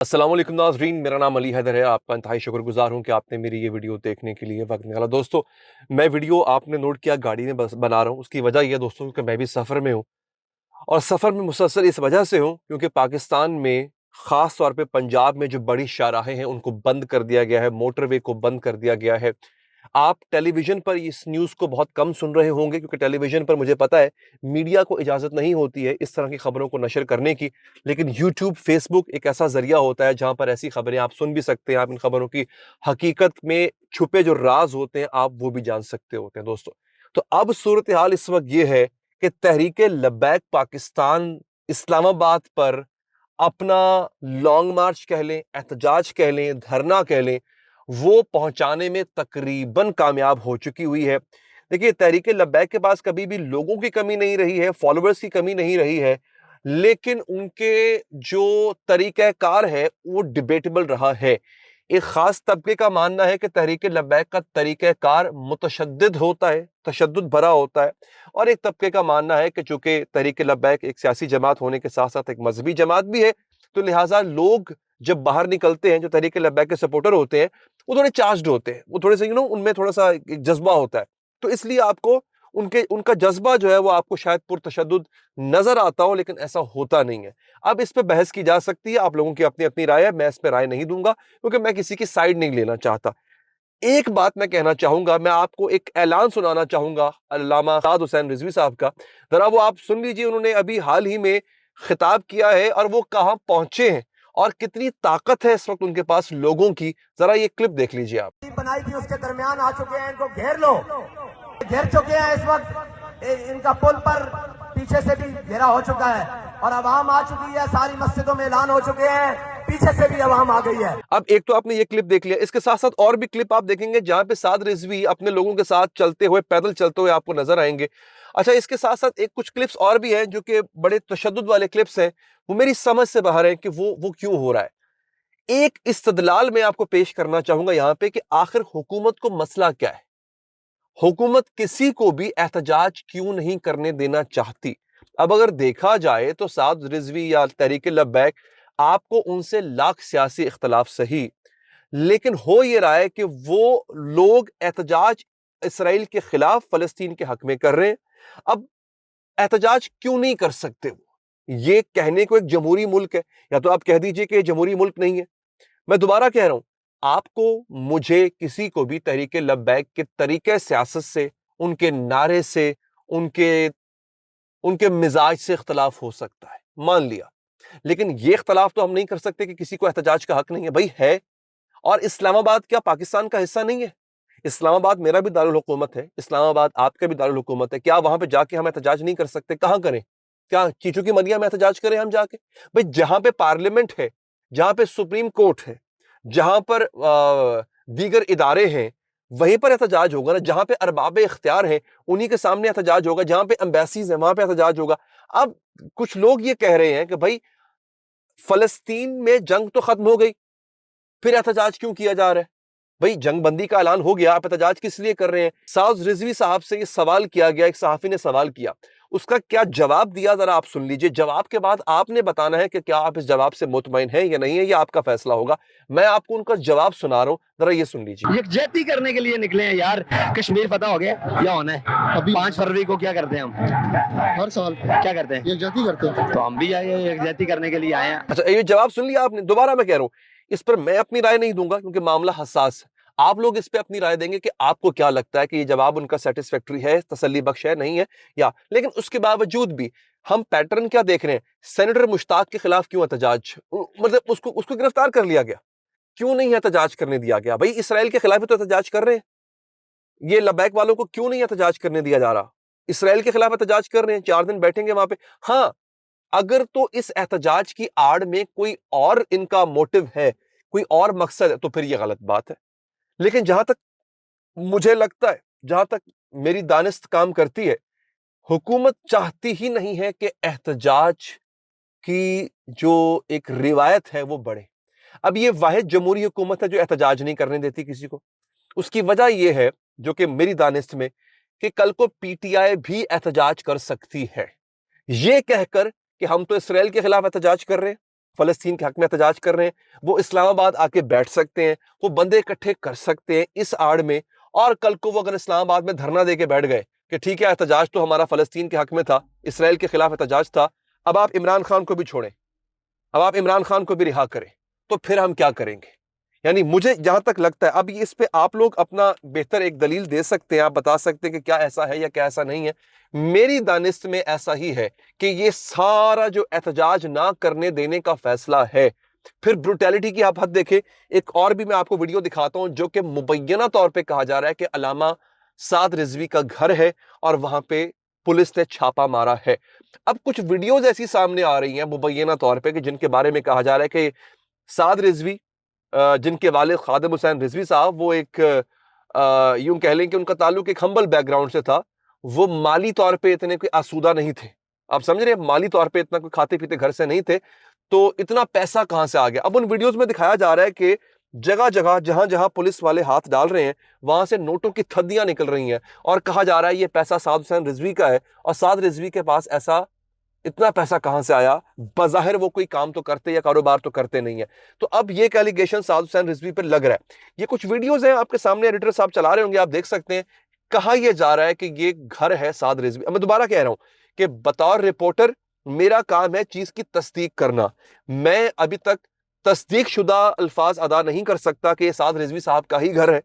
अस्सलाम वालेकुम नाज़रीन, मेरा नाम अली हैदर है। आपका इंतहाई शुक्रगुजार हूँ कि आपने मेरी ये वीडियो देखने के लिए वक्त निकाला। दोस्तों, मैं वीडियो आपने नोट किया गाड़ी में बस बना रहा हूँ। उसकी वजह ये है दोस्तों कि मैं भी सफ़र में हूँ और सफ़र में मुसलसल इस वजह से हूँ क्योंकि पाकिस्तान में ख़ास तौर पे पंजाब में जो बड़ी शाहराहें हैं उनको बंद कर दिया गया है, मोटरवे को बंद कर दिया गया है। आप टेलीविज़न पर इस न्यूज़ को बहुत कम सुन रहे होंगे क्योंकि टेलीविज़न पर मुझे पता है मीडिया को इजाज़त नहीं होती है इस तरह की खबरों को नशर करने की। लेकिन यूट्यूब, फेसबुक एक ऐसा ज़रिया होता है जहाँ पर ऐसी खबरें आप सुन भी सकते हैं, आप इन खबरों की हकीकत में छुपे जो राज़ होते हैं आप वो भी जान सकते होते हैं दोस्तों। तो अब सूरत हाल इस वक़्त ये है कि तहरीक लब्बैक पाकिस्तान इस्लामाबाद पर अपना लॉन्ग मार्च कह लें, एहतजाज कह लें, धरना कह लें, वो पहुंचाने में तकरीबन कामयाब हो चुकी हुई है। देखिए, तहरीक लब्बैक के पास कभी भी लोगों की कमी नहीं रही है, फॉलोअर्स की कमी नहीं रही है, लेकिन उनके जो तरीक़ाकार है वो डिबेटेबल रहा है। एक ख़ास तबके का मानना है कि तहरीक लब्बैक का तरीक़ाकार मुतशद्दिद होता है, तशद्दुद भरा होता है, और एक तबके का मानना है कि चूंकि तहरीक लब्बैक एक सियासी जमात होने के साथ साथ एक मजहबी जमात भी है, तो लिहाजा लोग जब बाहर निकलते हैं जो तहरीक लब्बैक के सपोर्टर होते हैं वो थोड़े चार्ज्ड होते हैं, वो थोड़े से उनमें थोड़ा सा एक जज्बा होता है। तो इसलिए आपको उनका जज्बा जो है वो आपको शायद पुरतशद्दुद नजर आता हो, लेकिन ऐसा होता नहीं है। अब इस पे बहस की जा सकती है, आप लोगों की अपनी अपनी राय है, मैं इस पे राय नहीं दूंगा क्योंकि मैं किसी की साइड नहीं लेना चाहता। एक बात मैं कहना चाहूंगा, मैं आपको एक ऐलान सुनाना चाहूंगा अल्लामा साद हुसैन रिजवी साहब का। जरा वो आप सुन लीजिए, उन्होंने अभी हाल ही में खिताब किया है और वो कहां पहुंचे हैं और कितनी ताकत है इस वक्त उनके पास लोगों की। जरा ये क्लिप देख लीजिए आप। बनाई थी उसके दरमियान आ चुके हैं, इनको घेर लो, घेर चुके हैं इस वक्त। इनका पुल पर पीछे से भी घेरा हो चुका है और अवाम आ चुकी है, सारी मस्जिदों में ऐलान हो चुके हैं, पीछे से भी अवाम आ गई है। अब एक तो आपने ये क्लिप देख लिया, इसके साथ साथ और भी क्लिप आप देखेंगे जहां पे साद रिजवी अपने लोगों के साथ चलते हुए, पैदल चलते हुए आपको नजर आएंगे। अच्छा, इसके साथ साथ एक कुछ क्लिप्स और भी हैं जो कि बड़े तशद्दुद वाले क्लिप्स हैं, वो मेरी समझ से बाहर है कि वो क्यों हो रहा है। एक इस्तदलाल मैं आपको पेश करना चाहूंगा यहां पे कि आखिर हुकूमत को मसला क्या है। हुकूमत किसी को भी एहतजाज क्यों नहीं करने देना चाहती। अब अगर देखा जाए तो साद रिजवी या तहरीक लब्बैक, आपको उनसे लाख सियासी इख्तलाफ सही, लेकिन हो ये रहा है कि वो लोग एहतजाज इसराइल के खिलाफ फलस्तीन के हक में कर रहे हैं। अब एहतजाज क्यों नहीं कर सकते वो? ये कहने को एक जमहूरी मुल्क है, या तो आप कह दीजिए कि जमहूरी मुल्क नहीं है। मैं दोबारा कह रहा हूं, आपको, मुझे, किसी को भी तहरीक लब्बैक के तरीके सियासत से, उनके नारे से, उनके उनके मिजाज से इख्तलाफ हो सकता है, मान लिया, लेकिन ये इख्तलाफ तो हम नहीं कर सकते कि किसी को एहतजाज का हक नहीं है। भाई है। और इस्लामाबाद क्या पाकिस्तान का हिस्सा नहीं है? इस्लामाबाद मेरा भी दारुल हुकूमत है, इस्लामाबाद आपका भी दारुल हुकूमत है। क्या वहां पे जाके हम एहतजाज नहीं कर सकते? कहां करें? क्या चीचू की मदिया में एहतजाज करें हम जाके? भाई, जहां पे पार्लियामेंट है, जहां पे सुप्रीम कोर्ट है, जहां पर दीगर इदारे हैं, वहीं पर एहतजाज होगा ना। जहां पे अरबाब इख्तियार हैं उन्हीं के सामने एहतजाज होगा, जहां पे एम्बेसीज हैं वहां पे एहतजाज होगा। अब कुछ लोग ये कह रहे हैं कि भाई फलस्तीन में जंग तो खत्म हो गई, फिर एहतजाज क्यों किया जा रहा है? भाई, जंग बंदी का ऐलान हो गया, आप एहतजाज किस लिए कर रहे हैं? साउद रिजवी साहब से ये सवाल किया गया, एक सहाफी ने सवाल किया, उसका क्या जवाब दिया जरा आप सुन लीजिए। जवाब के बाद आपने बताना है कि क्या आप इस जवाब से मुतमईन हैं या नहीं है, ये आपका फैसला होगा। मैं आपको उनका जवाब सुना रहा हूं, जरा ये सुन लीजिए। यकजहती करने के लिए निकले हैं यार। कश्मीर फतह हो गया या होना है? अभी 5 फरवरी को क्या करते हैं हम? हर साल क्या करते हैं? यकजहती करते हैं। तो हम भी आए यकजहती करने के लिए आए हैं। अच्छा, ये जवाब सुन लिया आपने? दोबारा मैं कह रहा हूं, इस पर मैं अपनी राय नहीं दूंगा क्योंकि मामला हसास है। आप लोग इस पे अपनी राय देंगे कि आपको क्या लगता है कि ये जवाब उनका सेटिस्फैक्टरी है, तसल्ली बख्श है, नहीं है, या। लेकिन उसके बावजूद भी हम पैटर्न क्या देख रहे हैं? सेनेटर मुश्ताक के खिलाफ क्यों एहतजाज, मतलब उसको गिरफ्तार कर लिया गया, क्यों नहीं एहतजाज करने दिया गया? भाई, इसराइल के खिलाफ तो एहतजाज कर रहे हैं, ये लब्बैक वालों को क्यों नहीं एहतजाज करने दिया जा रहा? इसराइल के खिलाफ एहतजाज कर रहे हैं, 4 दिन बैठेंगे वहां पे। हाँ, अगर तो इस एहतजाज की आड़ में कोई और इनका मोटिव है, कोई और मकसद है, तो फिर ये गलत बात है। लेकिन जहां तक मुझे लगता है, जहां तक मेरी दानिस्त काम करती है, हुकूमत चाहती ही नहीं है कि एहतजाज की जो एक रिवायत है वो बढ़े। अब ये वाहिद जमहूरी हुकूमत है जो एहतजाज नहीं करने देती किसी को। उसकी वजह यह है, जो कि मेरी दानिस्त में, कि कल को पीटीआई भी एहतजाज कर सकती है, ये कहकर कि हम तो इसराइल के खिलाफ एहतजाज कर रहे हैं। فلسطین کے حق میں احتجاج کر رہے ہیں وہ اسلام آباد آ کے بیٹھ سکتے ہیں, وہ بندے اکٹھے کر سکتے ہیں اس آڑ میں, اور کل کو وہ اگر اسلام آباد میں دھرنا دے کے بیٹھ گئے کہ ٹھیک ہے احتجاج تو ہمارا فلسطین کے حق میں تھا, اسرائیل کے خلاف احتجاج تھا, اب آپ عمران خان کو بھی چھوڑیں, اب آپ عمران خان کو بھی رہا کریں, تو پھر ہم کیا کریں گے؟ یعنی مجھے جہاں تک لگتا ہے اب اس پہ آپ لوگ اپنا بہتر ایک دلیل دے سکتے ہیں, آپ بتا سکتے ہیں کہ کیا ایسا ہے یا کیا ایسا نہیں ہے. میری دانست میں ایسا ہی ہے کہ یہ سارا جو احتجاج نہ کرنے دینے کا فیصلہ ہے, پھر بروٹیلٹی کی آپ حد دیکھیں. ایک اور بھی میں آپ کو ویڈیو دکھاتا ہوں جو کہ مبینہ طور پہ کہا جا رہا ہے کہ علامہ سعد رضوی کا گھر ہے اور وہاں پہ پولیس نے چھاپا مارا ہے. اب کچھ ویڈیوز ایسی سامنے آ رہی ہیں مبینہ طور پہ کہ جن کے بارے میں کہا جا رہا ہے کہ سعد رضوی, جن کے والد خادم حسین رضوی صاحب, وہ ایک یوں کہہ لیں کہ ان کا تعلق ایک ہمبل بیک گراؤنڈ سے تھا, وہ مالی طور پہ اتنے کوئی آسودہ نہیں تھے, آپ سمجھ رہے ہیں, مالی طور پہ اتنا کوئی کھاتے پیتے گھر سے نہیں تھے, تو اتنا پیسہ کہاں سے آ گیا؟ اب ان ویڈیوز میں دکھایا جا رہا ہے کہ جگہ جگہ جہاں جہاں پولیس والے ہاتھ ڈال رہے ہیں وہاں سے نوٹوں کی تھدیاں نکل رہی ہیں, اور کہا جا رہا ہے یہ پیسہ سعد حسین رضوی کا ہے, اور سعد رضوی کے پاس ایسا اتنا پیسہ کہاں سے آیا؟ بظاہر وہ کوئی کام تو کرتے یا کاروبار تو کرتے نہیں ہے. تو اب یہ ایلیگیشن سعد حسین رضوی پہ لگ رہا ہے. یہ کچھ ویڈیوز ہیں آپ کے سامنے, ایڈیٹر صاحب چلا رہے ہوں گے, آپ دیکھ سکتے ہیں. کہا یہ جا رہا ہے کہ یہ گھر ہے سعد رضوی. اب میں دوبارہ کہہ رہا ہوں کہ بطور رپورٹر میرا کام ہے چیز کی تصدیق کرنا. میں ابھی تک تصدیق شدہ الفاظ ادا نہیں کر سکتا کہ یہ سعد رضوی صاحب کا ہی گھر ہے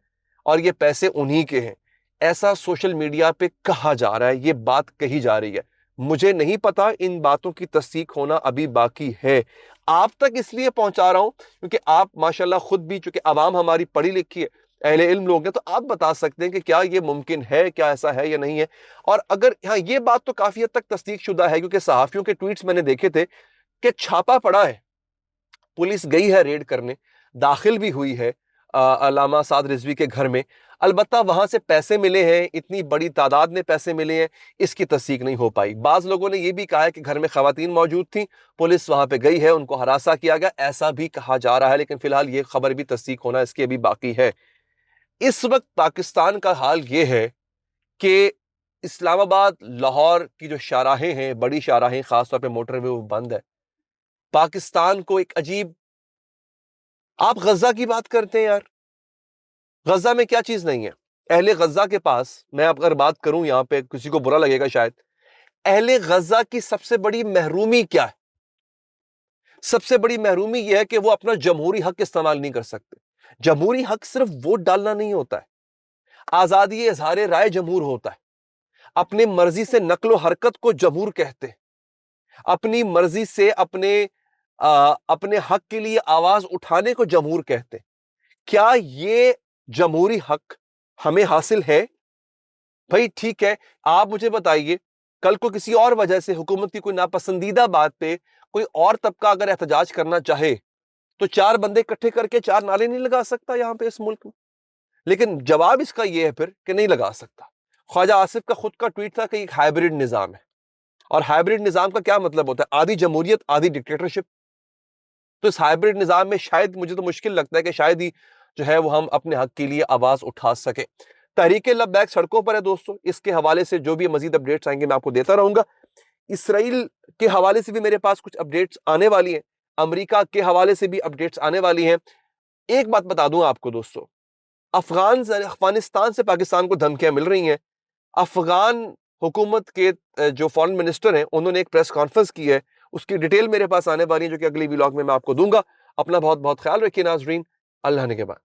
اور یہ پیسے انہی کے ہیں. ایسا سوشل میڈیا پہ کہا جا رہا ہے, یہ بات کہی جا رہی ہے. مجھے نہیں پتا, ان باتوں کی تصدیق ہونا ابھی باقی ہے. آپ تک اس لیے پہنچا رہا ہوں کیونکہ آپ ماشاءاللہ خود بھی, چونکہ عوام ہماری پڑھی لکھی ہے, اہل علم لوگ ہیں, تو آپ بتا سکتے ہیں کہ کیا یہ ممکن ہے, کیا ایسا ہے یا نہیں ہے. اور اگر ہاں یہ بات تو کافی حد تک تصدیق شدہ ہے, کیونکہ صحافیوں کے ٹویٹس میں نے دیکھے تھے کہ چھاپا پڑا ہے, پولیس گئی ہے ریڈ کرنے, داخل بھی ہوئی ہے علامہ سعد رضوی کے گھر میں. البتہ وہاں سے پیسے ملے ہیں, اتنی بڑی تعداد میں پیسے ملے ہیں, اس کی تصدیق نہیں ہو پائی. بعض لوگوں نے یہ بھی کہا ہے کہ گھر میں خواتین موجود تھیں, پولیس وہاں پہ گئی ہے, ان کو ہراساں کیا گیا, ایسا بھی کہا جا رہا ہے. لیکن فی الحال یہ خبر بھی تصدیق ہونا اس کی ابھی باقی ہے. اس وقت پاکستان کا حال یہ ہے کہ اسلام آباد, لاہور کی جو شاہراہیں ہیں, بڑی شاہراہیں, خاص طور پہ موٹر وے, وہ بند ہے. پاکستان کو ایک عجیب, آپ غزہ کی بات کرتے ہیں یار, غزہ میں کیا چیز نہیں ہے؟ اہل غزہ کے پاس, میں اگر بات کروں یہاں پہ کسی کو برا لگے گا شاید, اہل غزہ کی سب سے بڑی محرومی کیا ہے؟ سب سے بڑی محرومی یہ ہے کہ وہ اپنا جمہوری حق استعمال نہیں کر سکتے. جمہوری حق صرف ووٹ ڈالنا نہیں ہوتا ہے, آزادی اظہار رائے جمہور ہوتا ہے. اپنے مرضی سے نقل و حرکت کو جمہور کہتے ہیں, اپنی مرضی سے اپنے حق کے لیے آواز اٹھانے کو جمہور کہتے ہیں. کیا یہ جمہوری حق ہمیں حاصل ہے؟ بھائی ٹھیک ہے, آپ مجھے بتائیے, کل کو کسی اور وجہ سے حکومت کی کوئی ناپسندیدہ بات پہ کوئی اور طبقہ اگر احتجاج کرنا چاہے تو 4 بندے اکٹھے کر کے 4 نعرے نہیں لگا سکتا یہاں پہ اس ملک میں؟ لیکن جواب اس کا یہ ہے پھر کہ نہیں لگا سکتا. خواجہ آصف کا خود کا ٹویٹ تھا کہ ایک ہائبرڈ نظام ہے, اور ہائبرڈ نظام کا کیا مطلب ہوتا ہے؟ آدھی جمہوریت آدھی ڈکٹیٹرشپ. تو اس ہائبرڈ نظام میں شاید, مجھے تو مشکل لگتا ہے کہ شاید ہی جو ہے وہ ہم اپنے حق کے لیے آواز اٹھا سکیں. تحریک لبیک سڑکوں پر ہے دوستوں. اس کے حوالے سے جو بھی مزید اپڈیٹس آئیں گے میں آپ کو دیتا رہوں گا. اسرائیل کے حوالے سے بھی میرے پاس کچھ اپڈیٹس آنے والی ہیں, امریکہ کے حوالے سے بھی اپڈیٹس آنے والی ہیں. ایک بات بتا دوں آپ کو دوستوں, افغانستان سے پاکستان کو دھمکیاں مل رہی ہیں. افغان حکومت کے جو فارن منسٹر ہیں انہوں نے ایک پریس کانفرنس کی ہے, اس کی ڈیٹیل میرے پاس آنے والی ہے جو کہ اگلی ولاگ میں آپ کو دوں گا. اپنا بہت بہت خیال رکھیے ناظرین. اللہ نے کے بعد.